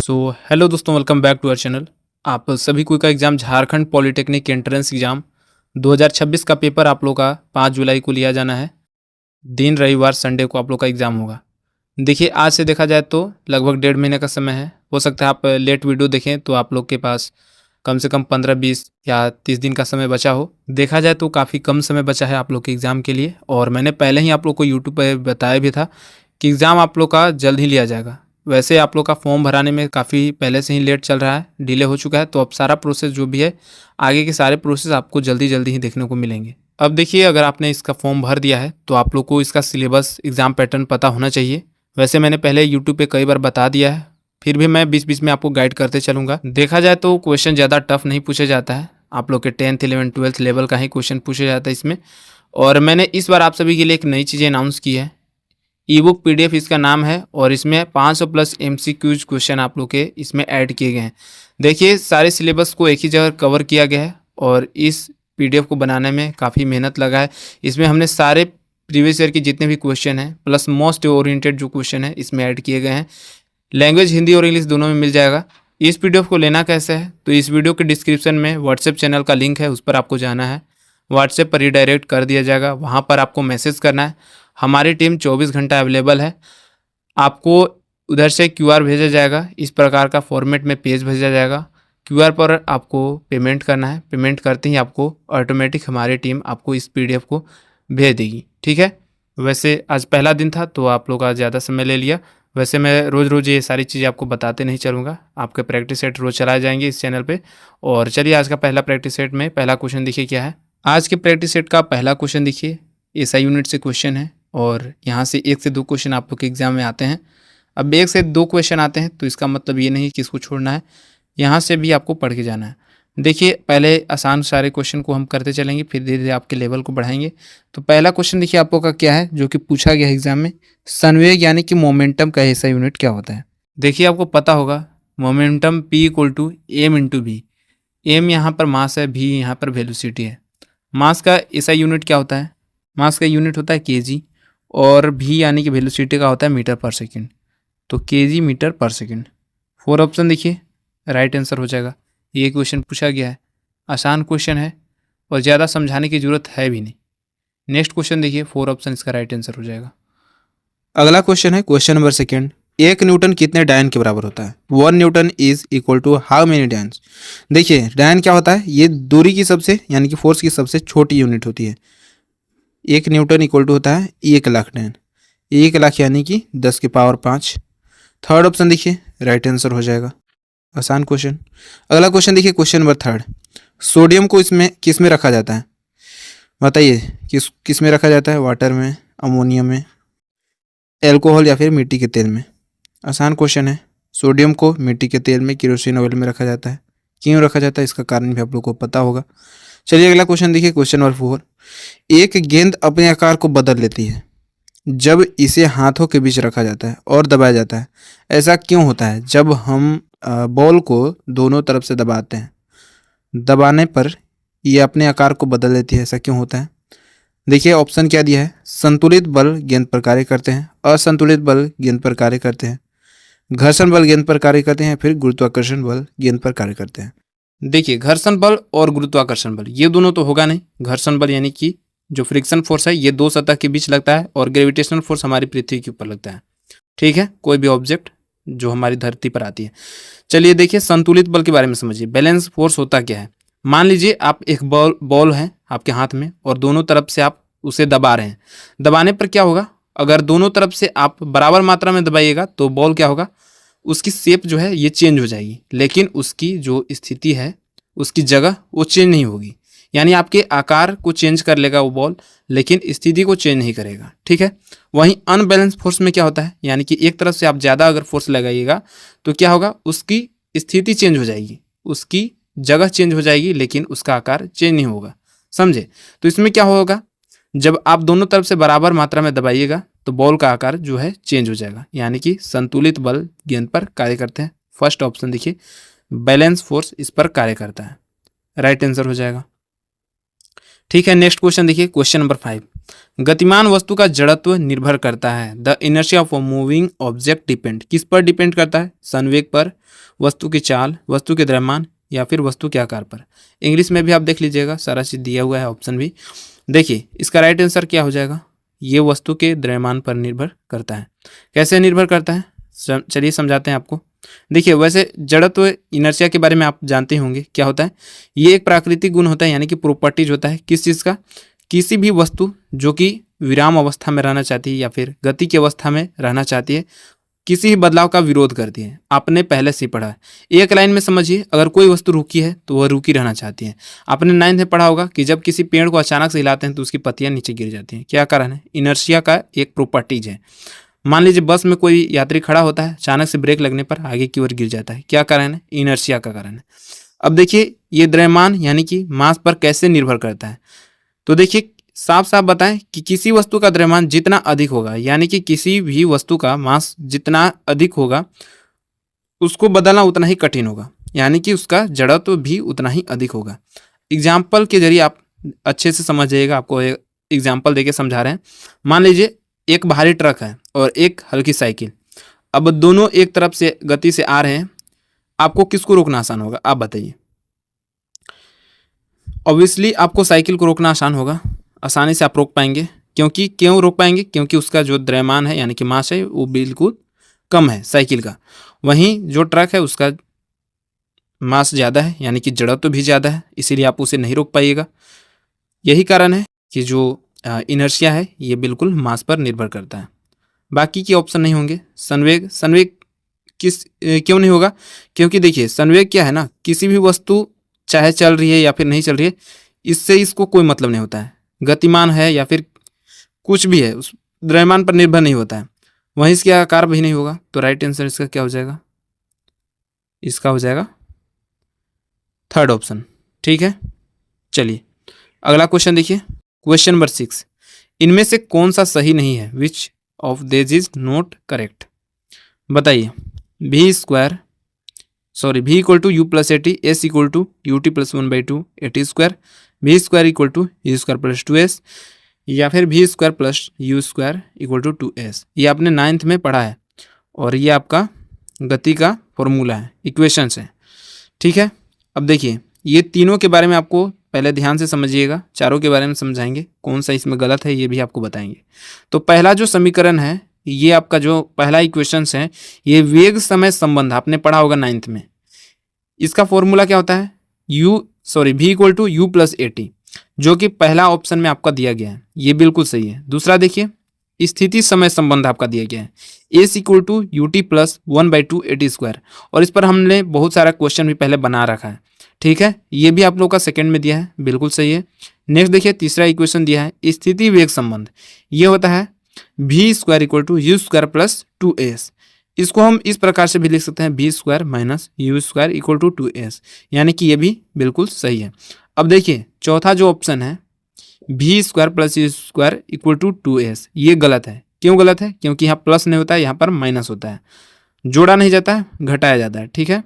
Hello दोस्तों, welcome back to our channel. आप सभी को का exam Jharkhand polytechnic entrance exam 2026 का पेपर आप लोग का 5 जुलाई को लिया जाना है। दिन रविवार संडे को आप लोग का एग्ज़ाम होगा। देखिए, आज से देखा जाए तो लगभग 1.5 महीने का समय है। हो सकता है आप लेट वीडियो देखें तो आप लोग के पास कम से कम 15-20 या 30 दिन का समय बचा हो। देखा जाए तो काफ़ी कम समय बचा है आप लोग के एग्ज़ाम के लिए, और मैंने पहले ही आप लोग को यूट्यूब पर बताया भी था कि एग्ज़ाम आप लोग का जल्द ही लिया जाएगा। वैसे आप लोग का फॉर्म भराने में काफ़ी पहले से ही लेट चल रहा है, डिले हो चुका है, तो अब सारा प्रोसेस जो भी है, आगे के सारे प्रोसेस आपको जल्दी जल्दी ही देखने को मिलेंगे। अब देखिए, अगर आपने इसका फॉर्म भर दिया है तो आप लोग को इसका सिलेबस एग्ज़ाम पैटर्न पता होना चाहिए। वैसे मैंने पहले यूट्यूब पे कई बार बता दिया है, फिर भी मैं बीच बीच में आपको गाइड करते चलूँगा। देखा जाए तो क्वेश्चन ज़्यादा टफ नहीं पूछा जाता है, आप लोग के 10th 11th 12th लेवल का ही क्वेश्चन पूछा जाता है इसमें। और मैंने इस बार आप सभी के लिए एक नई चीज़ें अनाउंस की है। ई बुक PDF इसका नाम है, और इसमें 500 प्लस MCQs क्वेश्चन आप लोग के इसमें ऐड किए गए हैं। देखिए, सारे सिलेबस को एक ही जगह कवर किया गया है, और इस PDF को बनाने में काफ़ी मेहनत लगा है। इसमें हमने सारे प्रीवियस ईयर के जितने भी क्वेश्चन हैं प्लस मोस्ट ओरिएंटेड जो क्वेश्चन है इसमें ऐड किए गए हैं। लैंग्वेज हिंदी और इंग्लिश दोनों में मिल जाएगा। इस PDF को लेना कैसे है, तो इस वीडियो के डिस्क्रिप्शन में व्हाट्सएप चैनल का लिंक है, उस पर आपको जाना है। व्हाट्सएप पर रिडायरेक्ट कर दिया जाएगा, वहाँ पर आपको मैसेज करना है। हमारी टीम 24 घंटा अवेलेबल है। आपको उधर से QR भेजा जाएगा, इस प्रकार का फॉर्मेट में पेज भेजा जाएगा। QR पर आपको पेमेंट करना है। पेमेंट करते ही आपको ऑटोमेटिक हमारी टीम आपको इस PDF को भेज देगी, ठीक है। वैसे आज पहला दिन था तो आप लोग का ज़्यादा समय ले लिया। वैसे मैं रोज़ रोज़ ये सारी चीज़ें आपको बताते नहीं चलूँगा, आपके प्रैक्टिस सेट रोज़ चलाए जाएंगे इस चैनल पे। और चलिए, आज का पहला प्रैक्टिस सेट में पहला क्वेश्चन देखिए क्या है। आज के प्रैक्टिस सेट का पहला क्वेश्चन देखिए, SI यूनिट से क्वेश्चन है, और यहाँ से 1 से 2 क्वेश्चन आप लोग के एग्जाम में आते हैं। अब 1 से 2 क्वेश्चन आते हैं तो इसका मतलब ये नहीं कि इसको छोड़ना है, यहाँ से भी आपको पढ़ के जाना है। देखिए, पहले आसान सारे क्वेश्चन को हम करते चलेंगे, फिर धीरे धीरे आपके लेवल को बढ़ाएंगे। तो पहला क्वेश्चन देखिए आप लोग का क्या है, जो कि पूछा गया है एग्जाम में। संवेग यानी कि मोमेंटम का SI यूनिट क्या होता है। देखिए, आपको पता होगा momentum P = m × v। m यहाँ पर मास है, v यहाँ पर वेलोसिटी है। मास का SI यूनिट क्या होता है, मास का यूनिट होता है kg, और v यानी कि वेलोसिटी का होता है मीटर/सेकंड। तो kg मीटर/सेकंड। 4 ऑप्शन देखिए, राइट आंसर हो जाएगा। ये क्वेश्चन पूछा गया है, आसान क्वेश्चन है और ज़्यादा समझाने की ज़रूरत है भी नहीं। नेक्स्ट क्वेश्चन देखिए, 4 ऑप्शन इसका राइट आंसर हो जाएगा। अगला क्वेश्चन है क्वेश्चन नंबर 2। 1 न्यूटन कितने डायन के बराबर होता है। 1 newton is equal to how many dynes. देखिए, डायन क्या होता है, ये दूरी की सबसे यानी कि फोर्स की सबसे छोटी यूनिट होती है। 1 न्यूटन इक्वल टू होता है 1 लाख डायन। 1 लाख यानी कि 10⁵ थर्ड ऑप्शन देखिए, राइट आंसर हो जाएगा। आसान क्वेश्चन। अगला क्वेश्चन देखिए, क्वेश्चन नंबर 3। सोडियम को इसमें किस में रखा जाता है, बताइए किस में रखा जाता है। वाटर में, अमोनियम में, एल्कोहल या फिर मिट्टी के तेल में। आसान क्वेश्चन है। सोडियम को मिट्टी के तेल में, केरोसिन ऑयल में रखा जाता है। क्यों रखा जाता है, इसका कारण भी आप लोग को पता होगा। चलिए अगला क्वेश्चन देखिए, क्वेश्चन नंबर 4। एक गेंद अपने आकार को बदल लेती है जब इसे हाथों के बीच रखा जाता है और दबाया जाता है। ऐसा क्यों होता है। जब हम बॉल को दोनों तरफ से दबाते हैं, दबाने पर ये अपने आकार को बदल लेती है। ऐसा क्यों होता है। देखिए, ऑप्शन क्या दिया है। संतुलित बल गेंद पर कार्य करते हैं, असंतुलित बल गेंद पर कार्य करते हैं, घर्षण बल गेंद पर कार्य करते हैं, फिर गुरुत्वाकर्षण बल गेंद पर कार्य करते हैं। देखिए, घर्षण बल और गुरुत्वाकर्षण बल ये दोनों तो होगा नहीं। घर्षण बल यानी कि जो फ्रिक्शन फोर्स है, ये 2 सतह के बीच लगता है, और ग्रेविटेशनल फोर्स हमारी पृथ्वी के ऊपर लगता है, ठीक है, कोई भी ऑब्जेक्ट जो हमारी धरती पर आती है। चलिए देखिए, संतुलित बल के बारे में समझिए। बैलेंस फोर्स होता क्या है। मान लीजिए आप एक बॉल है आपके हाथ में, और दोनों तरफ से आप उसे दबा रहे हैं। दबाने पर क्या होगा, अगर दोनों तरफ से आप बराबर मात्रा में दबाइएगा तो बॉल क्या होगा, उसकी शेप जो है ये चेंज हो जाएगी, लेकिन उसकी जो स्थिति है, उसकी जगह वो चेंज नहीं होगी। यानी आपके आकार को चेंज कर लेगा वो बॉल, लेकिन स्थिति को चेंज नहीं करेगा, ठीक है। वहीं अनबैलेंस फोर्स में क्या होता है, यानी कि एक तरफ से आप ज़्यादा अगर फोर्स लगाइएगा तो क्या होगा, उसकी स्थिति चेंज हो जाएगी, उसकी जगह चेंज हो जाएगी, लेकिन उसका आकार चेंज नहीं होगा। समझे। तो इसमें क्या होगा, जब आप दोनों तरफ से बराबर मात्रा में दबाइएगा तो बॉल का आकार जो है चेंज हो जाएगा, यानी कि संतुलित बल गेंद पर कार्य करते हैं। फर्स्ट ऑप्शन देखिए, बैलेंस फोर्स इस पर कार्य करता है, राइट आंसर हो जाएगा, ठीक है। नेक्स्ट क्वेश्चन देखिए, क्वेश्चन नंबर 5। गतिमान वस्तु का जड़त्व निर्भर करता है। The inertia of a moving object depend, किस पर डिपेंड करता है? संवेग पर, वस्तु की चाल, वस्तु के द्रव्यमान या फिर वस्तु के आकार पर। इंग्लिश में भी आप देख लीजिएगा, सारा चीज दिया हुआ है, ऑप्शन भी। देखिए इसका राइट आंसर क्या हो जाएगा? ये वस्तु के द्रव्यमान पर निर्भर करता है। कैसे निर्भर करता है? चलिए समझाते हैं आपको। देखिए वैसे जड़त्व इनर्शिया के बारे में आप जानते होंगे क्या होता है। ये एक प्राकृतिक गुण होता है, यानी कि प्रॉपर्टीज होता है। किस चीज़ का? किसी भी वस्तु जो कि विराम अवस्था में रहना चाहती है या फिर गति की अवस्था में रहना चाहती है, किसी भी बदलाव का विरोध करती है। आपने पहले से ही पढ़ा है। एक लाइन में समझिए, अगर कोई वस्तु रुकी है तो वह रुकी रहना चाहती है। आपने 9th में पढ़ा होगा कि जब किसी पेड़ को अचानक से हिलाते हैं तो उसकी पत्तियां नीचे गिर जाती हैं। क्या कारण है? इनर्शिया का एक प्रॉपर्टीज है। मान लीजिए बस में कोई यात्री खड़ा होता है, अचानक से ब्रेक लगने पर आगे की ओर गिर जाता है। क्या कारण है? इनर्शिया का कारण है। अब देखिए ये द्रव्यमान यानी कि मास पर कैसे निर्भर करता है। तो देखिए साफ साफ बताएं कि किसी वस्तु का द्रव्यमान जितना अधिक होगा, यानी कि किसी भी वस्तु का मास जितना अधिक होगा, उसको बदलना उतना ही कठिन होगा, यानी कि उसका जड़त्व भी उतना ही अधिक होगा। एग्जाम्पल के जरिए आप अच्छे से समझ जाइएगा। आपको एक एग्जाम्पल देके समझा रहे हैं। मान लीजिए एक भारी ट्रक है और एक हल्की साइकिल। अब दोनों एक तरफ से गति से आ रहे हैं, आपको किसको रोकना आसान होगा? आप बताइए। ऑब्वियसली आपको साइकिल को रोकना आसान होगा, आसानी से आप रोक पाएंगे। क्यों रोक पाएंगे? क्योंकि उसका जो द्रव्यमान है यानी कि मास है वो बिल्कुल कम है साइकिल का। वहीं जो ट्रक है उसका मास ज़्यादा है, यानी कि जड़त्व भी ज़्यादा है, इसीलिए आप उसे नहीं रोक पाइएगा। यही कारण है कि जो इनर्शिया है ये बिल्कुल मास पर निर्भर करता है। बाकी के ऑप्शन नहीं होंगे। संवेग क्यों नहीं होगा? क्योंकि देखिए संवेग क्या है ना, किसी भी वस्तु चाहे चल रही है या फिर नहीं चल रही है, इससे इसको कोई मतलब नहीं होता है। गतिमान है या फिर कुछ भी है, उस द्रव्यमान पर निर्भर नहीं होता है। वहीं इसके आकार भी नहीं होगा। तो राइट आंसर इसका क्या हो जाएगा? इसका हो जाएगा 3rd ऑप्शन। ठीक है, चलिए अगला क्वेश्चन देखिए। क्वेश्चन नंबर 6, इनमें से कौन सा सही नहीं है? Which of this is not correct? बताइए। v equal to u plus a t, s equal to u t plus 1/2 a t square, v square equal to u square plus 2s, या फिर v square plus u square equal to 2s। ये आपने 9th में पढ़ा है और ये आपका गति का फॉर्मूला है, इक्वेशंस है। ठीक है, अब देखिए ये तीनों के बारे में आपको पहले ध्यान से समझिएगा, चारों के बारे में समझाएंगे, कौन सा इसमें गलत है ये भी आपको बताएंगे। तो पहला जो समीकरण है, ये आपका जो पहला इक्वेशंस है, ये वेग समय संबंध आपने पढ़ा होगा 9th में। इसका फॉर्मूला क्या होता है? v equal to u plus a t, जो कि पहला ऑप्शन में आपका दिया गया है, ये बिल्कुल सही है। दूसरा देखिए स्थिति समय संबंध आपका दिया गया है, s equal to u t plus 1/2 a t square, और इस पर हमने बहुत सारा क्वेश्चन भी पहले बना रखा है। ठीक है, ये भी आप लोग का सेकंड में दिया है, बिल्कुल सही है। नेक्स्ट देखिए तीसरा इक्वेशन दिया है स्थिति वेग संबंध, ये होता है v square equal to u square plus 2s। इसको हम इस प्रकार से भी लिख सकते हैं v square minus u square equal to 2s, यानी कि ये भी बिल्कुल सही है। अब देखिए चौथा जो ऑप्शन है v square plus u square equal to 2s, ये गलत है। क्यों गलत है? क्योंकि यहाँ प्लस नहीं होता है, यहाँ पर माइनस होता है, जोड़ा नहीं जाता है, घटाया जाता है। ठीक है,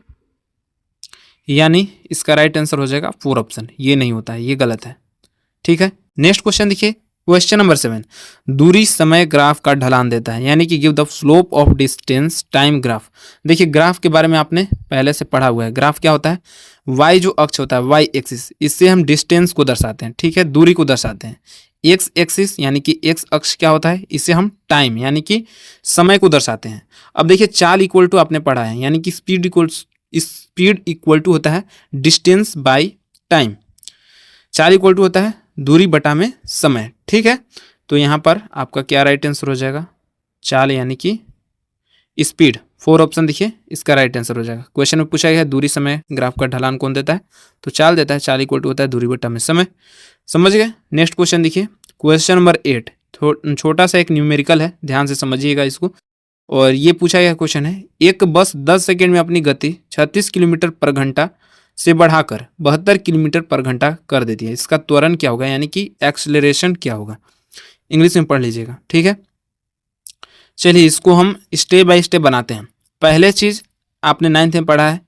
यानी इसका राइट आंसर हो जाएगा 4 ऑप्शन, ये नहीं होता है, ये गलत है। ठीक है, नेक्स्ट क्वेश्चन देखिए। क्वेश्चन नंबर 7, दूरी समय ग्राफ का ढलान देता है, यानी कि give the slope of distance time graph. देखिए ग्राफ के बारे में आपने पहले से पढ़ा हुआ है। ग्राफ क्या होता है? y जो अक्ष होता है, y एक्सिस, इससे हम डिस्टेंस को दर्शाते हैं। ठीक है, दूरी को दर्शाते हैं। x एक्सिस यानी कि x अक्ष क्या होता है? इससे हम टाइम यानी कि समय को दर्शाते हैं। अब देखिए चाल इक्वल टू आपने पढ़ा है, यानी कि स्पीड इक्वल टू होता है डिस्टेंस बाय टाइम। चाल इक्वल टू होता है दूरी बटा में समय। ठीक है, तो यहाँ पर आपका क्या राइट आंसर हो जाएगा? चाल यानी कि स्पीड। 4 ऑप्शन देखिए, इसका राइट आंसर हो जाएगा। क्वेश्चन में पूछा गया है दूरी समय ग्राफ का ढलान कौन देता है, तो चाल देता है। चाल इक्वल टू होता है दूरी बटा में समय। समझ गए? नेक्स्ट क्वेश्चन देखिए, क्वेश्चन नंबर 8, छोटा सा एक न्यूमेरिकल है, ध्यान से समझिएगा इसको। और ये पूछा गया क्वेश्चन है, एक बस 10 सेकेंड में अपनी गति 36 किलोमीटर पर घंटा से बढ़ाकर 72 किलोमीटर पर घंटा कर देती है। इसका त्वरण क्या होगा, यानी कि एक्सेलरेशन क्या होगा? इंग्लिश में पढ़ लीजिएगा। ठीक है, चलिए इसको हम स्टेप बाय स्टेप बनाते हैं। पहले चीज आपने 9th में पढ़ा है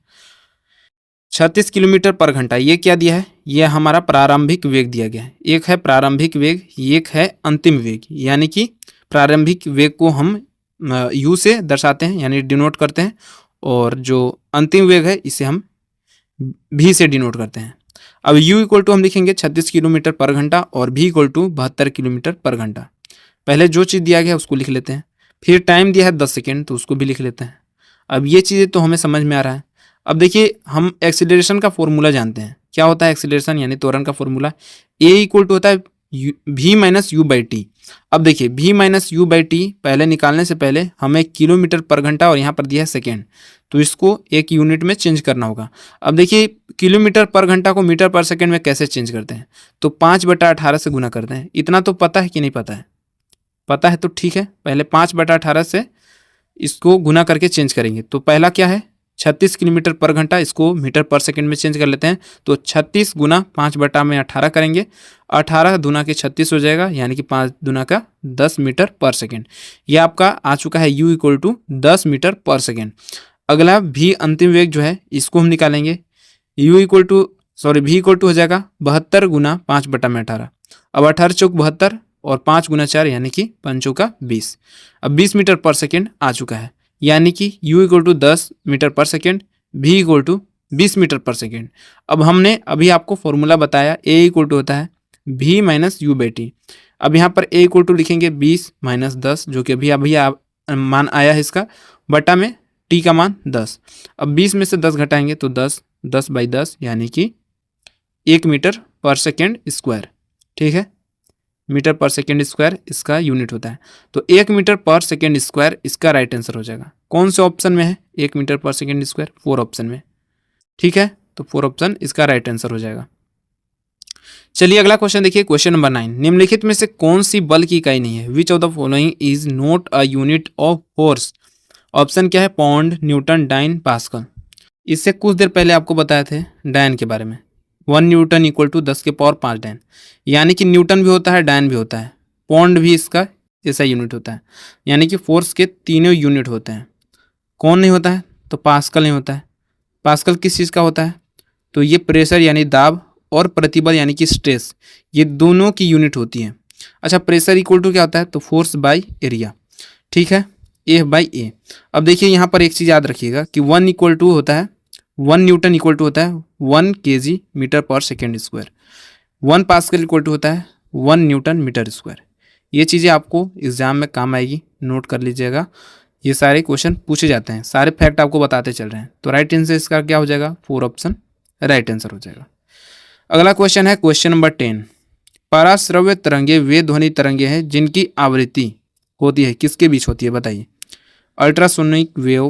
36 किलोमीटर पर घंटा, ये क्या दिया है, ये हमारा प्रारंभिक वेग दिया गया है। एक है प्रारंभिक वेग, एक है अंतिम वेग। यानी कि प्रारंभिक वेग को हम u से दर्शाते हैं यानी डिनोट करते हैं, और जो अंतिम वेग है इसे हम v से डिनोट करते हैं। अब u इक्वल टू हम लिखेंगे 36 किलोमीटर पर घंटा और v इक्वल टू 72 किलोमीटर पर घंटा। पहले जो चीज़ दिया गया है उसको लिख लेते हैं, फिर टाइम दिया है 10 सेकेंड तो उसको भी लिख लेते हैं। अब ये चीज़ें तो हमें समझ में आ रहा है। अब देखिए हम एक्सीलरेशन का फॉर्मूला जानते हैं, क्या होता है एक्सीलरेशन यानी त्वरण का फॉर्मूला, a इक्वल टू होता है v minus you by T. अब देखिए v minus you by T पहले निकालने से पहले हमें किलोमीटर पर घंटा और यहाँ पर दिया है सेकेंड, तो इसको एक यूनिट में चेंज करना होगा। अब देखिए किलोमीटर पर घंटा को मीटर पर सेकेंड में कैसे चेंज करते हैं, तो 5/18 से गुना करते हैं। इतना तो पता है कि नहीं पता है, पता है तो ठीक है, पहले 5/18 से इसको गुना करके चेंज करेंगे। तो पहला क्या है 36 किलोमीटर पर घंटा, इसको मीटर पर सेकंड में चेंज कर लेते हैं। तो 36 गुना 5/18 करेंगे, 18 दूना के 36 हो जाएगा, यानी कि 5 दूना का 10 मीटर पर सेकंड। ये आपका आ चुका है u इक्वल टू 10 मीटर पर सेकंड। अगला v अंतिम वेग जो है इसको हम निकालेंगे, v इक्वल टू हो जाएगा 72 गुना 5/18। अब 18 चौक 72 और 5 गुना 4 यानी कि 5 चौका 20। अब 20 मीटर पर सेकेंड आ चुका है, यानी कि u equal to 10 metre per second, v equal to 20 metre per second. अब हमने अभी आपको फॉर्मूला बताया a इक्वल टू होता है v minus you by T. अब यहाँ पर a इक्वल टू लिखेंगे 20 माइनस 10, जो कि अभी मान आया है इसका, बटा में t का मान 10। अब 20 में से 10 घटाएंगे तो 10 बाई 10 यानी कि 1 मीटर पर सेकेंड स्क्वायर। ठीक है, मीटर पर सेकेंड स्क्वायर इसका यूनिट होता है। तो 1 मीटर पर सेकेंड स्क्वायर इसका राइट आंसर हो जाएगा। कौन से ऑप्शन में है 1 metre per second square, 4 option में। ठीक है, तो 4 ऑप्शन इसका राइट आंसर हो जाएगा। चलिए अगला क्वेश्चन देखिए, क्वेश्चन नंबर 9, निम्नलिखित में से कौन सी बल की इकाई नहीं है, which of the following is not a unit of force. Option क्या है, पौंड, न्यूटन, डाइन, पास्कल। इससे कुछ देर पहले आपको बताए थे डाइन के बारे में, 1 न्यूटन इक्वल टू 10 के पावर 5 डाइन, यानी कि न्यूटन भी होता है डाइन भी होता है, पौंड भी इसका ऐसा यूनिट होता है, यानी कि फोर्स के तीनों यूनिट होते हैं। कौन नहीं होता है, तो पास्कल नहीं होता है। पास्कल किस चीज़ का होता है, तो ये प्रेशर यानी दाब और प्रतिबल यानी कि स्ट्रेस, ये दोनों की यूनिट होती है। अच्छा, प्रेशर इक्वल टू क्या होता है, तो फोर्स बाई एरिया। ठीक है, ए बाई ए। अब देखिए यहाँ पर एक चीज़ याद रखिएगा कि 1 इक्वल टू होता है 1 न्यूटन इक्वल टू होता है 1 kg metre per second square, 1 pascal equal to होता है 1 न्यूटन मीटर स्क्वायर। ये चीज़ें आपको एग्जाम में काम आएगी, नोट कर लीजिएगा। ये सारे क्वेश्चन पूछे जाते हैं, सारे फैक्ट आपको बताते चल रहे हैं। तो राइट आंसर इसका क्या हो जाएगा, 4 ऑप्शन राइट आंसर हो जाएगा। अगला क्वेश्चन है क्वेश्चन नंबर 10, पराश्रव्य तरंगे वे ध्वनि तरंगे हैं जिनकी आवृत्ति होती है किसके बीच होती है, बताइए। अल्ट्रासोनिक वेव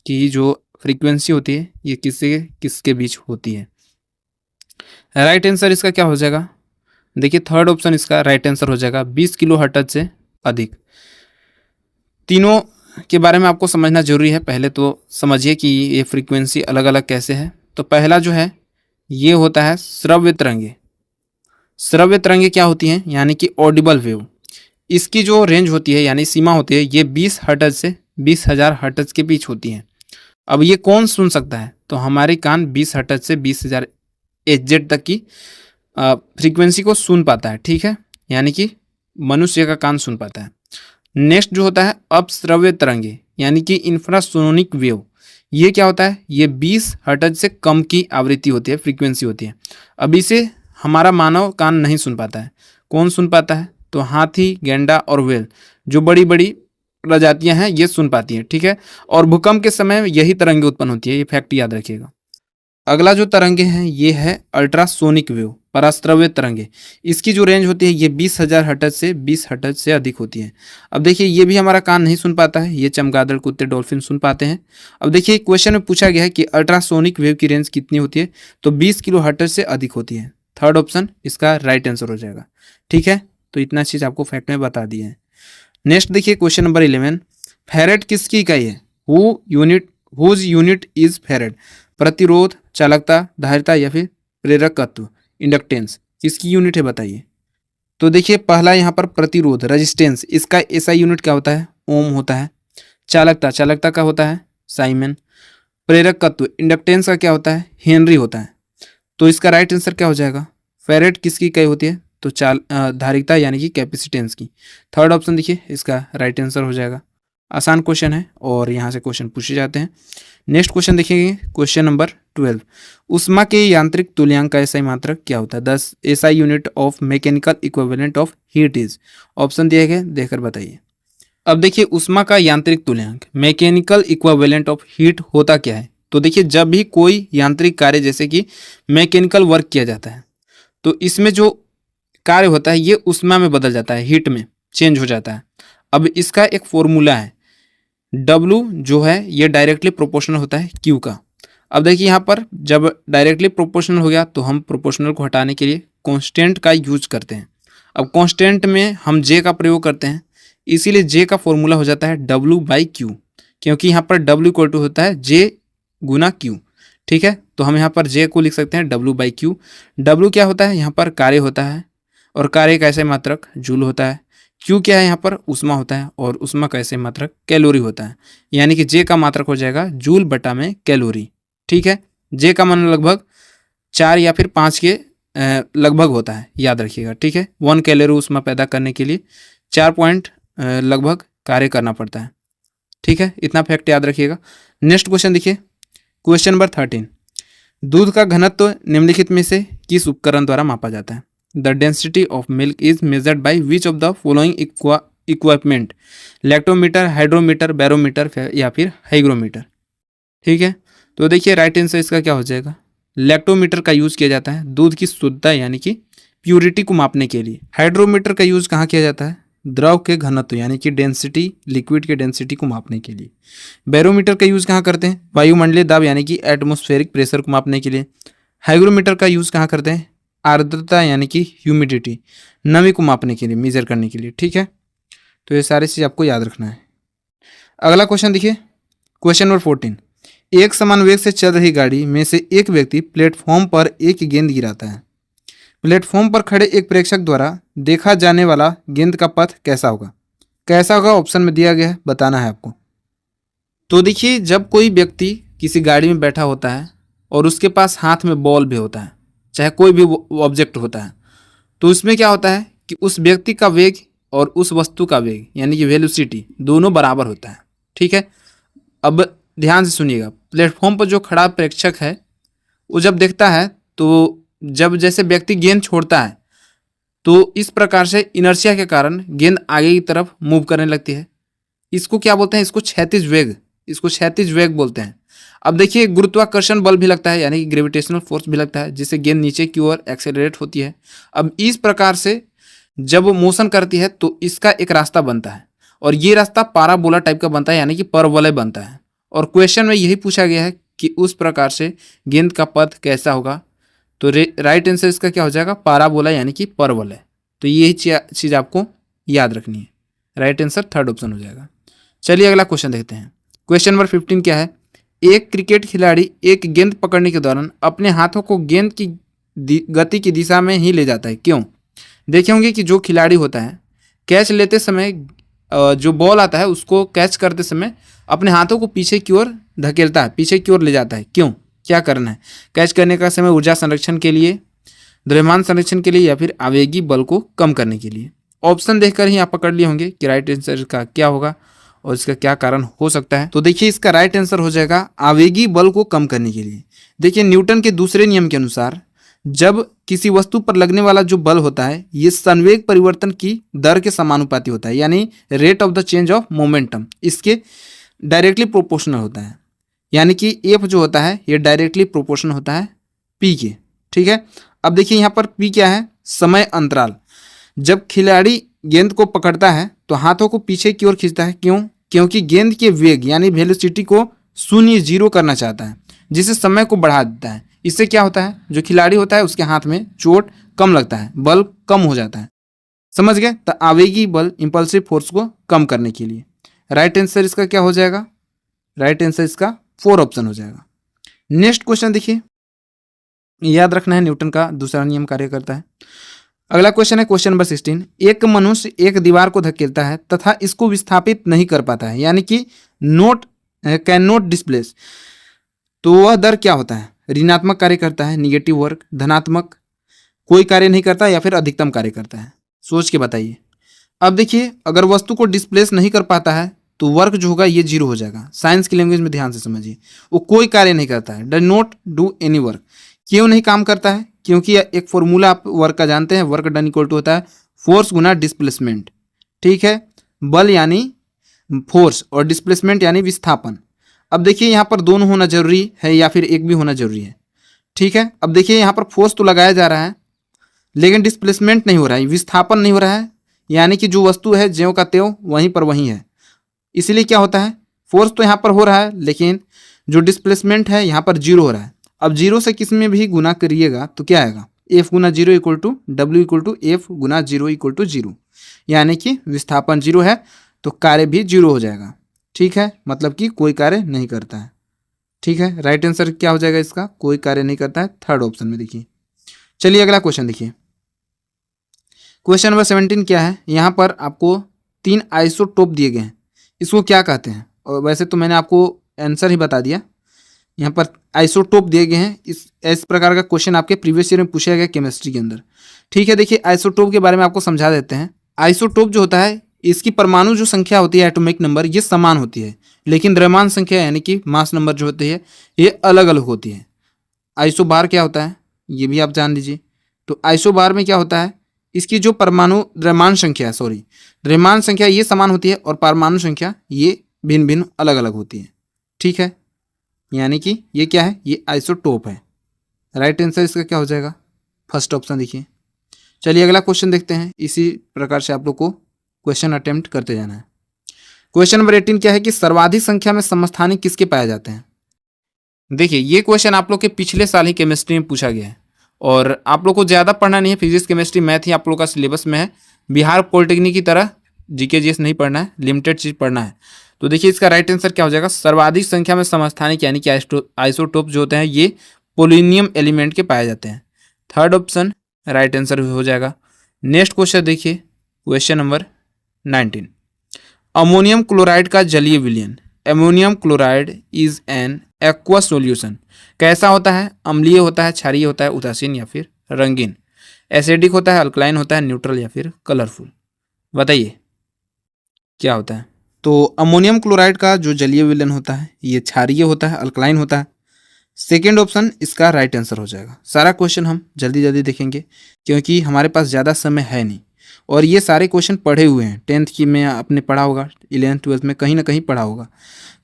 की जो फ्रीक्वेंसी होती है ये किसके बीच होती है। राइट आंसर इसका क्या हो जाएगा, देखिए थर्ड ऑप्शन इसका राइट आंसर हो जाएगा, 20 किलो हर्ट्ज से अधिक। तीनों के बारे में आपको समझना जरूरी है। पहले तो समझिए कि ये फ्रीक्वेंसी अलग अलग कैसे है। तो पहला जो है ये होता है श्रव्य तरंगे। श्रव्य तरंगे क्या होती हैं, यानी कि ऑडिबल वेव। इसकी जो रेंज होती है यानी सीमा होती है ये 20 हर्ट्ज से 20,000 हर्ट्ज के बीच होती है। अब ये कौन सुन सकता है, तो हमारे कान 20 हर्ट्ज से 20,000 HZ तक की फ्रीक्वेंसी को सुन पाता है। ठीक है, यानी कि मनुष्य का कान सुन पाता है। नेक्स्ट जो होता है अपश्रव्य तरंगे यानी कि इंफ्रासोनिक वेव। ये क्या होता है, ये 20 हर्ट्ज से कम की आवृत्ति होती है, फ्रीक्वेंसी होती है। अब इसे हमारा मानव कान नहीं सुन पाता है। कौन सुन पाता है, तो हाथी, गैंडा और व्हेल जो बड़ी बड़ी प्रजातियां हैं ये सुन पाती हैं। ठीक है, और भूकंप के समय यही तरंगे उत्पन्न होती है, ये फैक्ट याद रखिएगा। अगला जो तरंगे हैं ये है अल्ट्रासोनिक वेव, पराश्रव्य तरंगे। इसकी जो रेंज होती है ये 20,000 हर्ट्ज से 20 हर्ट्ज से अधिक होती है। अब देखिए ये भी हमारा कान नहीं सुन पाता है, ये चमगादड़, कुत्ते, डॉल्फिन सुन पाते हैं। अब देखिए क्वेश्चन में पूछा गया है कि अल्ट्रासोनिक वेव की रेंज कितनी होती है, तो 20 किलो हर्ट्ज से अधिक होती है। थर्ड ऑप्शन इसका राइट आंसर हो जाएगा। ठीक है, तो इतना चीज़ आपको फैक्ट में बता दिए हैं। नेक्स्ट देखिए क्वेश्चन नंबर 11, फैरेड किसकी इकाई है, हुज यूनिट इज फैरेड। प्रतिरोध, चालकता, धारिता या फिर प्रेरकत्व, इंडक्टेंस, किसकी यूनिट है बताइए। तो देखिए पहला यहाँ पर प्रतिरोध, रेजिस्टेंस, इसका ऐसा यूनिट क्या होता है, ओम होता है। चालकता का होता है साइमन। प्रेरकत्व इंडक्टेंस का क्या होता है, हेनरी होता है। तो इसका राइट आंसर क्या हो जाएगा, फेरेड किसकी इकाई होती है, तो धारिकता यानी कि कैपेसिटेंस की। थर्ड ऑप्शन देखिए इसका राइट आंसर हो जाएगा। आसान क्वेश्चन है और यहाँ से क्वेश्चन पूछे जाते हैं। नेक्स्ट क्वेश्चन देखिए, क्वेश्चन नंबर 12, ऊष्मा के यांत्रिक तुल्यांक का एसआई मात्रक क्या होता है, 10 SI unit of mechanical equivalent of heat is. Option दिए गए, देखकर बताइए। अब देखिए ऊष्मा का यांत्रिक तुल्यांक मैकेनिकल इक्विवेलेंट ऑफ हीट होता क्या है, तो देखिए जब भी कोई यांत्रिक कार्य जैसे कि मैकेनिकल वर्क किया जाता है तो इसमें जो कार्य होता है ये ऊष्मा में बदल जाता है, हीट में चेंज हो जाता है। अब इसका एक फॉर्मूला है, W जो है ये डायरेक्टली प्रोपोर्शनल होता है Q का। अब देखिए यहाँ पर जब डायरेक्टली प्रोपोर्शनल हो गया तो हम प्रोपोर्शनल को हटाने के लिए कांस्टेंट का यूज करते हैं। अब कांस्टेंट में हम J का प्रयोग करते हैं, इसीलिए J का फॉर्मूला हो जाता है W/Q, क्योंकि यहाँ पर W इक्वल टू होता है J गुना Q। ठीक है, तो हम यहाँ पर J को लिख सकते हैं W/Q। W क्या होता है, यहाँ पर कार्य होता है और कार्य का ऐसे मात्रक जूल होता है। Q क्या है, यहाँ पर ऊष्मा होता है और ऊष्मा का ऐसे मात्रक कैलोरी होता है, यानी कि J का मात्रक हो जाएगा जूल बटा में कैलोरी। ठीक है, J का मान लगभग 4 या फिर 5 के लगभग होता है, याद रखिएगा। ठीक है, 1 कैलोरी ऊष्मा पैदा करने के लिए 4 पॉइंट लगभग कार्य करना पड़ता है। ठीक है, इतना फैक्ट याद रखिएगा। नेक्स्ट क्वेश्चन देखिए, क्वेश्चन नंबर 13, दूध का घनत्व निम्नलिखित में से किस उपकरण द्वारा मापा जाता है, the density of milk is measured by which of the following equipment, lactometer, hydrometer, barometer या फिर हाइग्रोमीटर। ठीक है, तो देखिए राइट आंसर इसका क्या हो जाएगा, लैक्टोमीटर का यूज किया जाता है दूध की शुद्धता यानी कि प्यूरिटी को मापने के लिए। हाइड्रोमीटर का यूज कहाँ किया जाता है, द्रव के घनत्व यानी कि डेंसिटी, लिक्विड के डेंसिटी को मापने के लिए। बैरोमीटर का यूज कहाँ करते हैं, वायुमंडलीय दाब यानी कि एटमॉस्फेरिक प्रेशर को मापने के लिए। हाइग्रोमीटर का यूज कहाँ करते हैं, आर्द्रता यानी कि ह्यूमिडिटी, नमी को मापने के लिए, मेजर करने के लिए। ठीक है, तो ये सारी चीज आपको याद रखना है। अगला क्वेश्चन देखिए, क्वेश्चन नंबर 14, एक समान वेग से चल रही गाड़ी में से एक व्यक्ति प्लेटफॉर्म पर एक गेंद गिराता है। प्लेटफॉर्म पर खड़े एक प्रेक्षक द्वारा देखा जाने वाला गेंद का पथ कैसा होगा, कैसा होगा ऑप्शन में दिया गया है, बताना है आपको। तो देखिए जब कोई व्यक्ति किसी गाड़ी में बैठा होता है और उसके पास हाथ में बॉल भी होता है, चाहे कोई भी ऑब्जेक्ट होता है, तो उसमें क्या होता है कि उस व्यक्ति का वेग और उस वस्तु का वेग यानी कि वेलोसिटी दोनों बराबर होता है। ठीक है, अब ध्यान से सुनिएगा, प्लेटफॉर्म पर जो खड़ा प्रेक्षक है वो जब देखता है तो जब जैसे व्यक्ति गेंद छोड़ता है तो इस प्रकार से इनर्शिया के कारण गेंद आगे की तरफ मूव करने लगती है। इसको क्या बोलते हैं, इसको क्षैतिज वेग, इसको क्षैतिज वेग बोलते हैं। अब देखिए गुरुत्वाकर्षण बल भी लगता है यानी कि ग्रेविटेशनल फोर्स भी लगता है, जिससे गेंद नीचे की ओर एक्सेलरेट होती है। अब इस प्रकार से जब मोशन करती है तो इसका एक रास्ता बनता है और ये रास्ता पाराबोला टाइप का बनता है यानी कि परवलय बनता है। और क्वेश्चन में यही पूछा गया है कि उस प्रकार से गेंद का पथ कैसा होगा, तो राइट आंसर इसका क्या हो जाएगा, पाराबोला यानी कि परवलय। तो यही चीज़ आपको याद रखनी है, राइट आंसर थर्ड ऑप्शन हो जाएगा। चलिए अगला क्वेश्चन देखते हैं। क्वेश्चन नंबर 15 क्या है, एक क्रिकेट खिलाड़ी एक गेंद पकड़ने के दौरान अपने हाथों को गेंद की गति की दिशा में ही ले जाता है, क्यों। देखे होंगे कि जो खिलाड़ी होता है कैच लेते समय जो बॉल आता है उसको कैच करते समय अपने हाथों को पीछे की ओर धकेलता है, पीछे की ओर ले जाता है, क्यों, क्या करना है। कैच करने का समय ऊर्जा संरक्षण के लिए, द्रव्यमान संरक्षण के लिए या फिर आवेगी बल को कम करने के लिए। ऑप्शन देखकर ही आप पकड़ लिए होंगे कि राइट आंसर का क्या होगा और इसका क्या कारण हो सकता है। तो देखिए इसका राइट आंसर हो जाएगा आवेगी बल को कम करने के लिए। देखिए न्यूटन के दूसरे नियम के अनुसार जब किसी वस्तु पर लगने वाला जो बल होता है ये संवेग परिवर्तन की दर के समानुपाती होता है, यानी rate of the change of momentum इसके डायरेक्टली प्रोपोर्शनल होता है, यानी कि एफ जो होता है ये डायरेक्टली प्रोपोर्शनल होता है पी के। ठीक है, अब देखिए यहाँ पर पी क्या है, समय अंतराल। जब खिलाड़ी गेंद को पकड़ता है तो हाथों को पीछे की ओर खींचता है, क्यों, क्योंकि गेंद के वेग यानी वेलोसिटी को 0 करना चाहता है, जिससे समय को बढ़ा देता है। इससे क्या होता है, जो खिलाड़ी होता है उसके हाथ में चोट कम लगता है, बल कम हो जाता है। समझ गए, तो आवेगी बल इंपल्सिव फोर्स को कम करने के लिए। राइट आंसर इसका क्या हो जाएगा, राइट आंसर इसका 4 ऑप्शन हो जाएगा। नेक्स्ट क्वेश्चन देखिए, याद रखना है न्यूटन का दूसरा नियम कार्य करता है। अगला क्वेश्चन है क्वेश्चन नंबर 16, एक मनुष्य एक दीवार को धकेलता है तथा इसको विस्थापित नहीं कर पाता है, यानी कि कैन नॉट डिस्प्लेस। तो वह दर क्या होता है? ऋणात्मक कार्य करता है, निगेटिव वर्क, धनात्मक, कोई कार्य नहीं करता, या फिर अधिकतम कार्य करता है? सोच के बताइए। अब देखिए, अगर वस्तु को डिस्प्लेस नहीं कर पाता है तो वर्क जो होगा ये जीरो हो जाएगा। साइंस की लैंग्वेज में ध्यान से समझिए, वो कोई कार्य नहीं करता है, does not do any work. क्यों नहीं काम करता है? क्योंकि एक फॉर्मूला आप वर्क का जानते हैं, वर्क डन इक्वल टू होता है फोर्स गुना डिस्प्लेसमेंट। ठीक है, बल यानी फोर्स और डिस्प्लेसमेंट यानी विस्थापन। अब देखिए यहाँ पर दोनों होना जरूरी है या फिर एक भी होना जरूरी है। ठीक है, अब देखिए यहाँ पर फोर्स तो लगाया जा रहा है लेकिन डिस्प्लेसमेंट नहीं हो रहा है, विस्थापन नहीं हो रहा है, यानी कि जो वस्तु है ज्यों का त्यों वहीं पर वहीं है। इसीलिए क्या होता है, फोर्स तो यहाँ पर हो रहा है लेकिन जो डिस्प्लेसमेंट है यहाँ पर जीरो हो रहा है। अब जीरो से किस में भी गुना करिएगा तो क्या आएगा, एफ गुना zero equal to W equal to F गुना जीरो इक्वल टू जीरो, यानी कि विस्थापन जीरो है तो कार्य भी जीरो हो जाएगा। ठीक है, मतलब कि कोई कार्य नहीं करता है। ठीक है, राइट आंसर क्या हो जाएगा इसका, कोई कार्य नहीं करता है, थर्ड ऑप्शन में देखिए। चलिए अगला क्वेश्चन देखिए। क्वेश्चन नंबर 17 क्या है, यहाँ पर आपको 3 आइसोटोप दिए गए हैं, इसको क्या कहते हैं? और वैसे तो मैंने आपको आंसर ही बता दिया। यहाँ पर आइसोटोप दिए गए हैं, इस प्रकार का क्वेश्चन आपके प्रीवियस ईयर में पूछा गया केमिस्ट्री के अंदर। ठीक है, देखिए आइसोटोप के बारे में आपको समझा देते हैं। आइसोटोप जो होता है इसकी परमाणु जो संख्या होती है, एटॉमिक नंबर, ये समान होती है, लेकिन द्रव्यमान संख्या यानी कि मास नंबर जो होती है ये अलग अलग होती है। आइसोबार क्या होता है ये भी आप जान लीजिए। तो आइसोबार में क्या होता है, इसकी जो परमाणु द्रव्यमान संख्या द्रव्यमान संख्या ये समान होती है और परमाणु संख्या ये भिन्न भिन्न अलग अलग होती है। ठीक है, यानी कि ये क्या है, ये आइसोटोप है। राइट आंसर इसका क्या हो जाएगा, फर्स्ट ऑप्शन देखिए। चलिए अगला क्वेश्चन देखते हैं, इसी प्रकार से आप लोग को क्वेश्चन अटेम्प्ट करते जाना है। क्वेश्चन नंबर 18 क्या है कि सर्वाधिक संख्या में समस्थानिक किसके पाए जाते हैं? देखिए ये क्वेश्चन आप लोग के पिछले साल ही केमिस्ट्री में पूछा गया है और आप लोग को ज़्यादा पढ़ना नहीं है, फिजिक्स केमिस्ट्री मैथ ही आप लोग का सिलेबस में है। बिहार पॉलिटेक्निक की तरह जीके जीएस नहीं पढ़ना है, लिमिटेड चीज़ पढ़ना है। तो देखिए इसका राइट आंसर क्या हो जाएगा, सर्वाधिक संख्या में समस्थानिक यानी कि आइसोटोप जो होते हैं ये पोलोनियम एलिमेंट के पाए जाते हैं। थर्ड ऑप्शन राइट आंसर हो जाएगा। नेक्स्ट क्वेश्चन देखिए, क्वेश्चन नंबर 19। अमोनियम क्लोराइड का जलीय विलयन, ammonium chloride is an aqua solution, कैसा होता है? अम्लीय होता है, क्षारीय होता है, उदासीन या फिर रंगीन, एसिडिक होता है, अल्कलाइन होता है, न्यूट्रल या फिर कलरफुल? बताइए क्या होता है। तो अमोनियम क्लोराइड का जो जलीय विलयन होता है ये क्षारीय होता है, अल्कलाइन होता है। सेकेंड ऑप्शन इसका राइट आंसर हो जाएगा। सारा क्वेश्चन हम जल्दी जल्दी देखेंगे क्योंकि हमारे पास ज़्यादा समय है नहीं और ये सारे क्वेश्चन पढ़े हुए हैं, 10th की में आपने पढ़ा होगा, 11th 12th में कहीं ना कहीं पढ़ा होगा।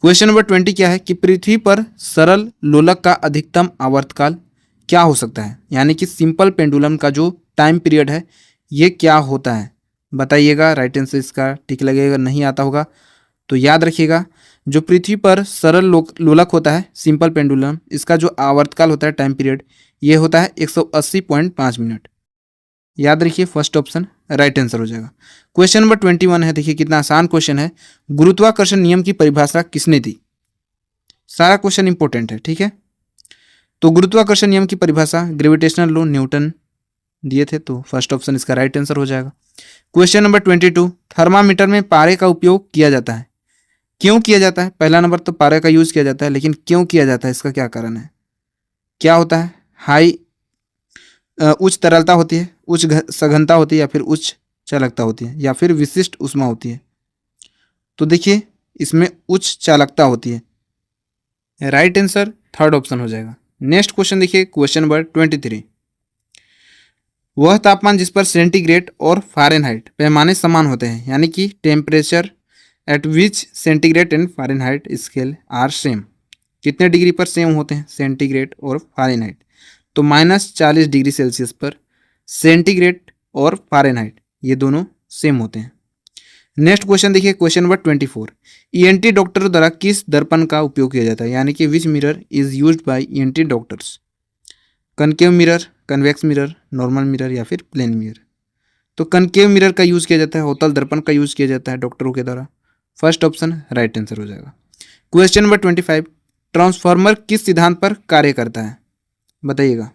क्वेश्चन नंबर 20 क्या है कि पृथ्वी पर सरल लोलक का अधिकतम आवर्तकाल क्या हो सकता है, यानी कि सिंपल पेंडुलम का जो टाइम पीरियड है ये क्या होता है? बताइएगा। राइट आंसर इसका ठीक लगेगा, नहीं आता होगा तो याद रखिएगा, जो पृथ्वी पर सरल लोलक होता है सिंपल पेंडुलम, इसका जो आवर्तकाल होता है टाइम पीरियड ये होता है 180.5 मिनट। याद रखिए, फर्स्ट ऑप्शन राइट आंसर हो जाएगा। क्वेश्चन नंबर 21 है, देखिए कितना आसान क्वेश्चन है। गुरुत्वाकर्षण नियम की परिभाषा किसने दी? सारा क्वेश्चन इंपॉर्टेंट है। ठीक है, तो गुरुत्वाकर्षण नियम की परिभाषा ग्रेविटेशनल लॉ न्यूटन दिए थे, तो फर्स्ट ऑप्शन इसका राइट आंसर हो जाएगा। क्वेश्चन नंबर 22, थर्मामीटर में पारे का उपयोग किया जाता है, क्यों किया जाता है? पहला नंबर तो पारे का यूज किया जाता है, लेकिन क्यों किया जाता है, इसका क्या कारण है? क्या होता है, हाई उच्च तरलता होती है, उच्च सघनता होती है, या फिर उच्च चालकता होती है, या फिर विशिष्ट ऊष्मा होती है? तो देखिए इसमें उच्च चालकता होती है। राइट आंसर थर्ड ऑप्शन हो जाएगा। नेक्स्ट क्वेश्चन देखिए, क्वेश्चन नंबर 23। वह तापमान जिस पर सेंटीग्रेड और फ़ारेनहाइट पैमाने समान होते हैं, यानी कि temperature at which centigrade and Fahrenheit scale are same, कितने डिग्री पर सेम होते हैं सेंटीग्रेड और फ़ारेनहाइट? तो -40 डिग्री सेल्सियस पर सेंटीग्रेड और फ़ारेनहाइट ये दोनों सेम होते हैं। नेक्स्ट क्वेश्चन देखिए, क्वेश्चन नंबर 24। ईएनटी डॉक्टर द्वारा किस दर्पण का उपयोग किया जाता है, यानी कि विच mirror is used by ENT doctors? Concave mirror, convex mirror, normal mirror या फिर प्लेन मिरर? तो कनकेव मिरर का यूज़ किया जाता है, अवतल दर्पण का यूज़ किया जाता है डॉक्टरों के द्वारा। फर्स्ट ऑप्शन राइट आंसर हो जाएगा। Question number 25। ट्रांसफार्मर किस सिद्धांत पर कार्य करता है? बताइएगा।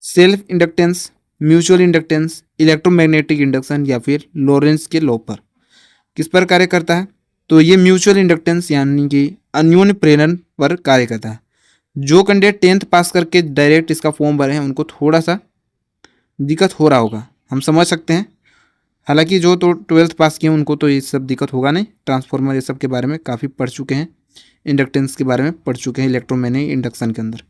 Self inductance, mutual inductance, electromagnetic induction या फिर लॉरेंस के लॉ पर किस पर कार्य करता है? तो ये म्यूचुअल इंडक्टेंस यानी कि अन्योन्य प्रेरण पर कार्य करता है। जो कैंडिडेट 10th पास करके डायरेक्ट इसका फॉर्म भरे हैं उनको थोड़ा सा दिक्कत हो रहा होगा, हम समझ सकते हैं। हालांकि जो तो 12th पास किए उनको तो ये सब दिक्कत होगा नहीं, ट्रांसफॉर्मर ये सब के बारे में काफ़ी पढ़ चुके हैं, इंडक्टेंस के बारे में पढ़ चुके हैं इलेक्ट्रोमैग्नेटिक इंडक्शन के अंदर।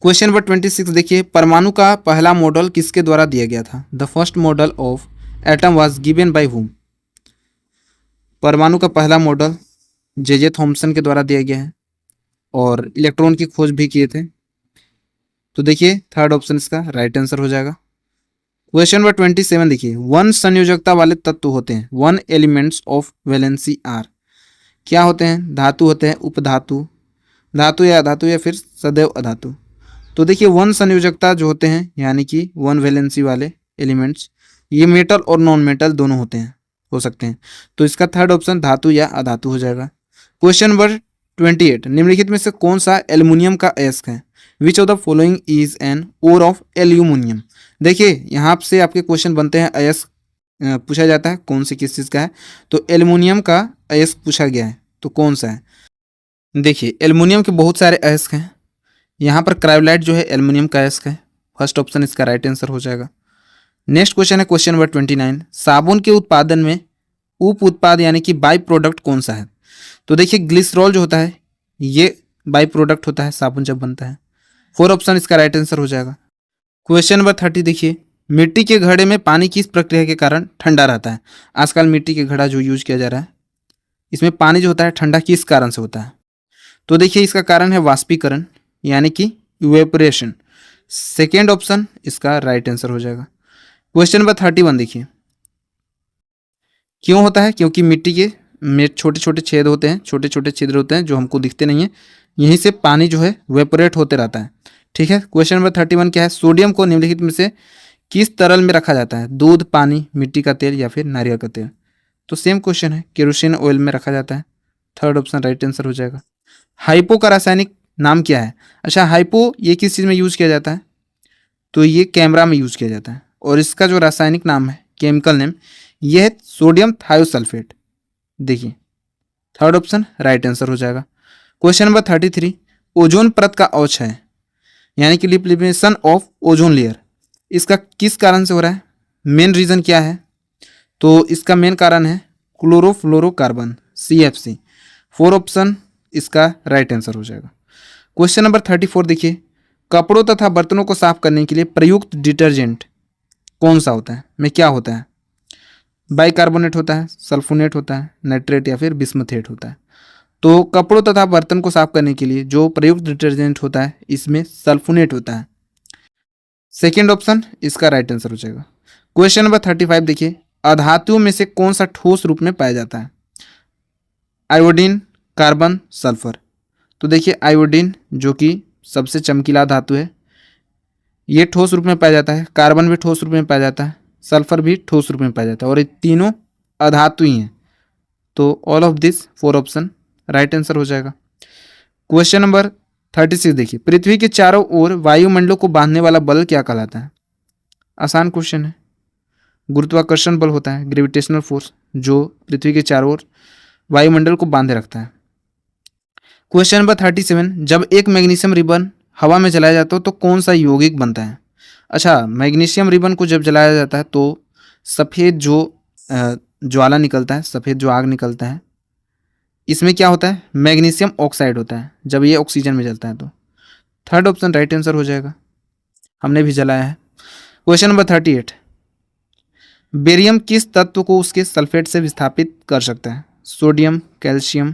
क्वेश्चन नंबर 26 देखिए, परमाणु का पहला मॉडल किसके द्वारा दिया गया था? The first model of atom was given by whom? परमाणु का पहला मॉडल जे थॉमसन के द्वारा दिया गया है और इलेक्ट्रॉन की खोज भी किए थे। तो देखिए थर्ड ऑप्शन इसका राइट आंसर हो जाएगा। क्वेश्चन नंबर 27 देखिए, वन संयोजकता वाले तत्व होते हैं, one elements of valency are. क्या होते हैं? धातु होते हैं, उपधातु, धातु या अधातु या फिर सदैव अधातु। तो देखिए वन संयोजकता जो होते हैं यानी कि वन वैलेंसी वाले एलिमेंट्स, ये मेटल और नॉन मेटल दोनों होते हैं, हो सकते हैं। तो इसका थर्ड ऑप्शन धातु या अधातु हो जाएगा। क्वेश्चन नंबर 28, निम्नलिखित में से कौन सा एल्युमिनियम का अयस्क है? Which of the following is an ore of aluminium? देखिए यहाँ से आपके क्वेश्चन बनते हैं, अयस्क पूछा जाता है कौन से किस चीज़ का है, तो एल्युमिनियम का अयस्क पूछा गया है, तो कौन सा है? देखिए एल्युमिनियम के बहुत सारे अयस्क हैं, यहाँ पर क्रायोलाइट जो है एल्युमिनियम का अयस्क है, फर्स्ट ऑप्शन इसका राइट आंसर हो जाएगा। नेक्स्ट क्वेश्चन है क्वेश्चन नंबर 29, साबुन के उत्पादन में उप उत्पाद यानी कि बाई प्रोडक्ट कौन सा है? तो देखिए ग्लिसरॉल जो होता है ये बाई प्रोडक्ट होता है साबुन जब बनता है, फोर ऑप्शन इसका राइट आंसर हो जाएगा। क्वेश्चन नंबर 30 देखिए, मिट्टी के घड़े में पानी किस प्रक्रिया के कारण ठंडा रहता है? आजकल मिट्टी के घड़ा जो यूज किया जा रहा है इसमें पानी जो होता है ठंडा किस कारण से होता है? तो देखिए इसका कारण है वाष्पीकरण यानी कि इवेपोरेशन, सेकेंड ऑप्शन इसका राइट आंसर हो जाएगा। क्वेश्चन नंबर 31 देखिए, क्यों होता है? क्योंकि मिट्टी के में छोटे छोटे छेद होते हैं, छोटे छोटे छिद्र होते हैं जो हमको दिखते नहीं है, यहीं से पानी जो है वेपोरेट होते रहता है। ठीक है, क्वेश्चन नंबर 31 क्या है? सोडियम को निम्नलिखित में से किस तरल में रखा जाता है? दूध, पानी, मिट्टी का तेल या फिर नारियल का तेल? तो सेम क्वेश्चन है, केरोसिन ऑयल में रखा जाता है, थर्ड ऑप्शन राइट आंसर हो जाएगा। हाइपो का रासायनिक नाम क्या है? अच्छा हाइपो ये किस चीज़ में यूज़ किया जाता है? तो ये कैमरा में यूज़ किया जाता है और इसका जो रासायनिक नाम है, केमिकल नेम, यह है सोडियम थायोसल्फेट। देखिए थर्ड ऑप्शन राइट आंसर हो जाएगा। क्वेश्चन नंबर 33, ओजोन परत का अवक्षय यानी कि डिप्लीशन ऑफ ओजोन लेयर, इसका किस कारण से हो रहा है? मेन रीजन क्या है? तो इसका मेन कारण है क्लोरोफ्लोरोकार्बन, CFC, फोर ऑप्शन इसका राइट आंसर हो जाएगा। क्वेश्चन नंबर 34 देखिए, कपड़ों तथा बर्तनों को साफ करने के लिए प्रयुक्त डिटर्जेंट कौन सा होता है? में क्या होता है? बाइकार्बोनेट होता है, सल्फोनेट होता है, नाइट्रेट या फिर बिस्मथेट होता है? तो कपड़ों तथा बर्तन को साफ करने के लिए जो प्रयुक्त डिटर्जेंट होता है इसमें सल्फोनेट होता है, सेकेंड ऑप्शन इसका राइट आंसर हो जाएगा। क्वेश्चन नंबर 35 देखिए, अधातुओं में से कौन सा ठोस रूप में पाया जाता है? Iodine, carbon, sulphur. तो देखिए आयोडीन जो कि सबसे चमकीला धातु है, ये ठोस रूप में पाया जाता है, कार्बन भी ठोस रूप में पाया जाता है, सल्फर भी ठोस रूप में पाया जाता है और ये तीनों अधातु ही हैं। तो all of this four option right answer हो जाएगा। क्वेश्चन नंबर 36 देखिए, पृथ्वी के चारों ओर वायुमंडलों को बांधने वाला बल क्या कहलाता है? आसान क्वेश्चन है, गुरुत्वाकर्षण बल होता है, ग्रेविटेशनल फोर्स, जो पृथ्वी के चारों ओर वायुमंडल को बांधे रखता है। क्वेश्चन नंबर 37, जब एक मैग्नीशियम रिबन हवा में जलाया जाता है तो कौन सा यौगिक बनता है? अच्छा मैग्नीशियम रिबन को जब जलाया जाता है तो सफ़ेद जो ज्वाला निकलता है, सफ़ेद जो आग निकलता है, इसमें क्या होता है? मैग्नीशियम ऑक्साइड होता है, जब ये ऑक्सीजन में जलता है तो थर्ड ऑप्शन राइट आंसर हो जाएगा, हमने भी जलाया है। क्वेश्चन नंबर 38, बेरियम किस तत्व को उसके सल्फेट से विस्थापित कर सकता है? सोडियम, कैल्शियम,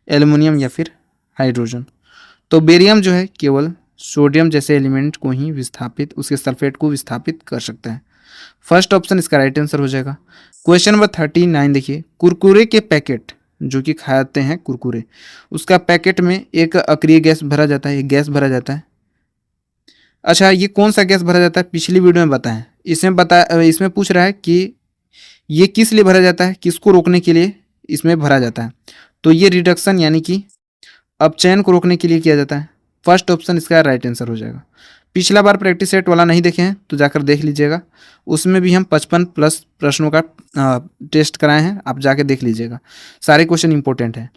एल्युमिनियम या फिर हाइड्रोजन? तो बेरियम जो है केवल सोडियम जैसे एलिमेंट को ही विस्थापित, उसके सल्फेट को विस्थापित कर सकता है, फर्स्ट ऑप्शन इसका राइट आंसर हो जाएगा। क्वेश्चन नंबर 39 देखिए, कुरकुरे के पैकेट जो कि खाते हैं कुरकुरे, उसका पैकेट में एक अक्रिय गैस भरा जाता है, एक गैस भरा जाता है। अच्छा ये कौन सा गैस भरा जाता है? पिछली वीडियो में बताएं, इसमें पूछ रहा है कि ये किस लिए भरा जाता है, किसको रोकने के लिए इसमें भरा जाता है? तो ये रिडक्शन यानी कि अपचयन को रोकने के लिए किया जाता है, फर्स्ट ऑप्शन इसका राइट आंसर हो जाएगा। पिछला बार प्रैक्टिस सेट वाला नहीं देखे हैं तो जाकर देख लीजिएगा, उसमें भी हम 55 प्लस प्रश्नों का टेस्ट कराए हैं, आप जाके देख लीजिएगा, सारे क्वेश्चन इंपॉर्टेंट हैं।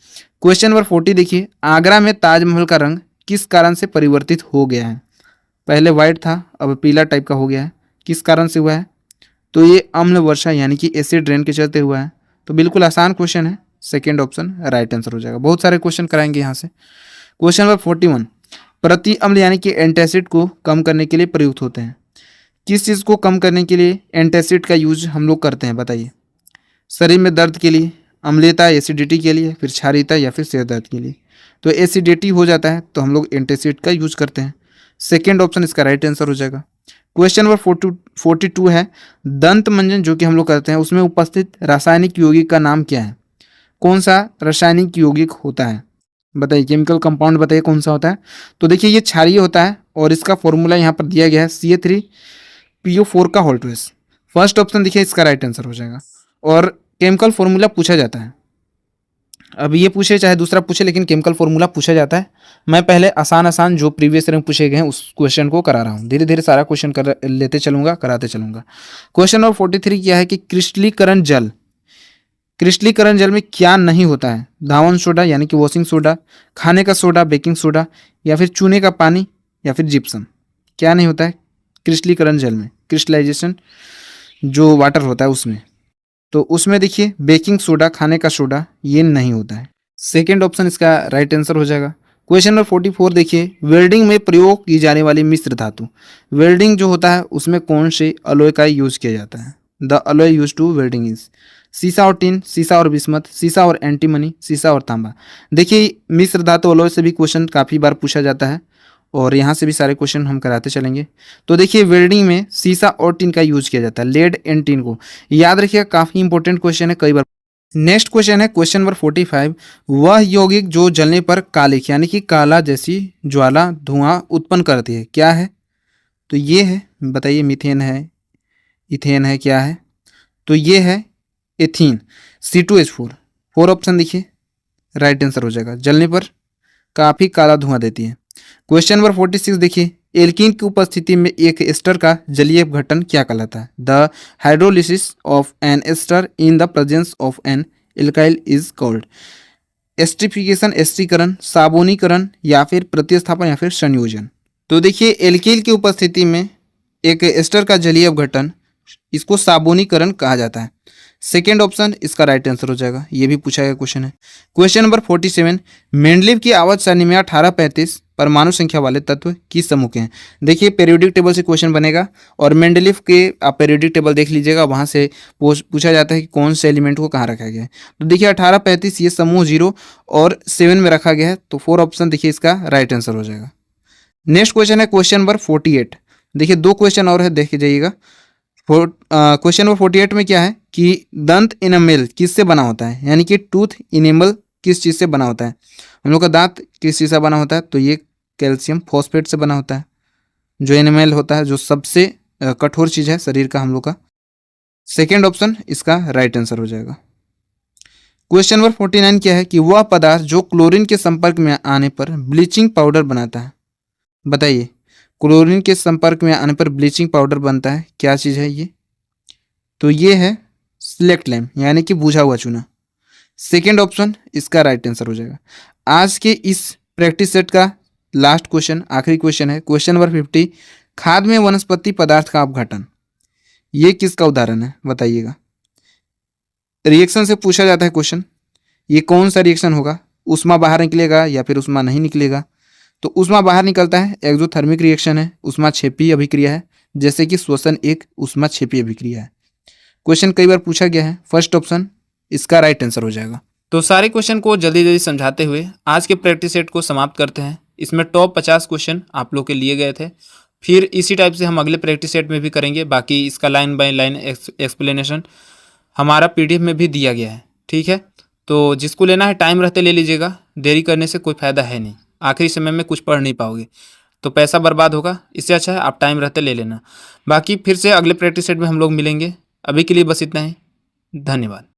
क्वेश्चन नंबर 40 देखिए, आगरा में ताजमहल का रंग किस कारण से परिवर्तित हो गया है? पहले वाइट था, अब पीला टाइप का हो गया है, किस कारण से हुआ है? तो ये अम्ल वर्षा यानी कि एसिड रेन के चलते हुआ है। तो बिल्कुल आसान क्वेश्चन है, सेकेंड ऑप्शन राइट आंसर हो जाएगा। बहुत सारे क्वेश्चन कराएंगे यहाँ से। क्वेश्चन नंबर 41, प्रति अम्ल यानी कि एंटासिड को कम करने के लिए प्रयुक्त होते हैं। किस चीज़ को कम करने के लिए एंटासिड का यूज हम लोग करते हैं बताइए? शरीर में दर्द के लिए, अम्लीयता एसिडिटी के लिए, फिर क्षारीयता या फिर सिर दर्द के लिए। तो एसिडिटी हो जाता है तो हम लोग एंटासिड का यूज करते हैं, सेकेंड ऑप्शन इसका राइट आंसर हो जाएगा। क्वेश्चन नंबर 42 है, दंत मंजन जो कि हम लोग करते हैं उसमें उपस्थित रासायनिक यौगिक का नाम क्या है? कौन सा रासायनिक यौगिक होता है बताइए? केमिकल कंपाउंड बताइए कौन सा होता है? तो देखिए ये क्षारीय होता है और इसका फॉर्मूला यहाँ पर दिया गया है CA3PO4 का होल ट्रेस। फर्स्ट ऑप्शन देखिए इसका राइट आंसर हो जाएगा। और केमिकल फॉर्मूला पूछा जाता है, अब ये पूछे चाहे दूसरा पूछे लेकिन केमिकल फॉर्मूला पूछा जाता है। मैं पहले आसान जो प्रीवियस ईयर में पूछे गए हैं उस क्वेश्चन को करा रहा हूँ, धीरे धीरे सारा क्वेश्चन कर लेते चलूंगा, कराते चलूंगा। क्वेश्चन नंबर 43 क्या है कि क्रिस्टलीकरण जल में क्या नहीं होता है? धावन सोडा यानी कि वॉशिंग सोडा, खाने का सोडा, बेकिंग सोडा, या फिर चूने का पानी, या फिर जिप्सम। क्या नहीं होता है क्रिस्टलीकरण जल में? क्रिस्टलाइजेशन जो वाटर होता है उसमें, तो उसमें देखिए बेकिंग सोडा, खाने का सोडा, ये नहीं होता है। सेकेंड ऑप्शन इसका राइट आंसर हो जाएगा। क्वेश्चन नंबर 44 देखिए, वेल्डिंग में प्रयोग की जाने वाली मिश्र धातु, वेल्डिंग जो होता है उसमें कौन से अलॉय का यूज किया जाता है? The alloy use to welding is सीसा और टिन, सीसा और बिस्मथ, सीसा और एंटीमनी, सीसा और तांबा। देखिए मिश्र धातु अलॉय से भी क्वेश्चन काफ़ी बार पूछा जाता है और यहाँ से भी सारे क्वेश्चन हम कराते चलेंगे। तो देखिए वेल्डिंग में सीसा और टिन का यूज किया जाता है, लेड एंड टिन को याद रखिएगा, काफ़ी इंपॉर्टेंट क्वेश्चन है, कई बार। नेक्स्ट क्वेश्चन है क्वेश्चन नंबर 45, वह यौगिक जो जलने पर कालिख यानी कि काला जैसी ज्वाला धुआं उत्पन्न करती है, क्या है? तो ये है, बताइए, मीथेन है, इथेन है, क्या है? तो ये है एथीन, C2H4। 4 ऑप्शन देखिए राइट आंसर हो जाएगा, जलने पर काफ़ी काला धुआं देती है। क्वेश्चन नंबर 46 देखिए, एल्कीन की उपस्थिति में एक एस्टर का जलीय अपघटन क्या कहलाता है? The hydrolysis of an ester in the presence of an alkyl is called esterification, एस्टरीकरण, साबुनीकरण, या फिर प्रतिस्थापन, या फिर संयोजन। तो देखिए एल्कील की उपस्थिति में एक एस्टर का जलीय अपघटन, इसको साबुनीकरण कहा जाता है, सेकेंड ऑप्शन इसका राइट आंसर हो जाएगा, ये भी पूछा गया क्वेश्चन है। क्वेश्चन नंबर 47, मेंडलीव की आवर्त सारणी में 1835 परमाणु संख्या वाले तत्व किस समूह के हैं? देखिए पेरियोडिक टेबल से क्वेश्चन बनेगा और मेंडलीव के आप पेरियोडिक टेबल देख लीजिएगा, वहाँ से पूछा जाता है कि कौन से एलिमेंट को कहाँ रखा गया है। तो देखिए 1835 ये समूह 0 और 7 में रखा गया है, तो 4 ऑप्शन देखिए इसका राइट आंसर हो जाएगा। नेक्स्ट क्वेश्चन है क्वेश्चन नंबर 48। देखिए 2 क्वेश्चन और है, देख जाइएगा। क्वेश्चन नंबर 48 में क्या है कि दंत इनेमल किससे बना होता है, यानी कि टूथ इनेमल किस चीज़ से बना होता है? हम लोग का दांत किस चीज़ से बना होता है? तो ये कैल्शियम फॉस्फेट से बना होता है, जो इनेमल होता है, जो सबसे कठोर चीज़ है शरीर का हम लोग का। सेकेंड ऑप्शन इसका राइट आंसर हो जाएगा। क्वेश्चन नंबर 49 क्या है कि वह पदार्थ जो क्लोरीन के संपर्क में आने पर ब्लीचिंग पाउडर बनाता है, बताइए। क्लोरीन के संपर्क में आने पर ब्लीचिंग पाउडर बनता है, क्या चीज़ है ये? तो ये है सिलेक्ट लाइम यानी कि बुझा हुआ चूना, सेकेंड ऑप्शन इसका राइट आंसर हो जाएगा। आज के इस प्रैक्टिस सेट का लास्ट क्वेश्चन, आखिरी क्वेश्चन है क्वेश्चन नंबर 50, खाद में वनस्पति पदार्थ का अपघटन, ये किसका उदाहरण है बताइएगा? रिएक्शन से पूछा जाता है क्वेश्चन, ये कौन सा रिएक्शन होगा? उष्मा बाहर निकलेगा या फिर उष्मा नहीं निकलेगा? तो उष्मा बाहर निकलता है, एक्सोथर्मिक रिएक्शन है, उष्मा क्षेपी अभिक्रिया है, जैसे कि श्वसन एक उष्मा क्षेपी अभिक्रिया है। क्वेश्चन कई बार पूछा गया है, फर्स्ट ऑप्शन इसका राइट आंसर हो जाएगा। तो सारे क्वेश्चन को जल्दी जल्दी समझाते हुए आज के प्रैक्टिस सेट को समाप्त करते हैं। इसमें टॉप 50 क्वेश्चन आप लोग के लिए गए थे, फिर इसी टाइप से हम अगले प्रैक्टिस सेट में भी करेंगे। बाकी इसका लाइन बाय लाइन एक्सप्लेनेशन हमारा PDF में भी दिया गया है, ठीक है। तो जिसको लेना है टाइम रहते ले लीजिएगा, देरी करने से कोई फ़ायदा है नहीं, आखिरी समय में कुछ पढ़ नहीं पाओगे तो पैसा बर्बाद होगा, इससे अच्छा है आप टाइम रहते ले लेना। बाकी फिर से अगले प्रैक्टिस सेट में हम लोग मिलेंगे, अभी के लिए बस इतना ही, धन्यवाद।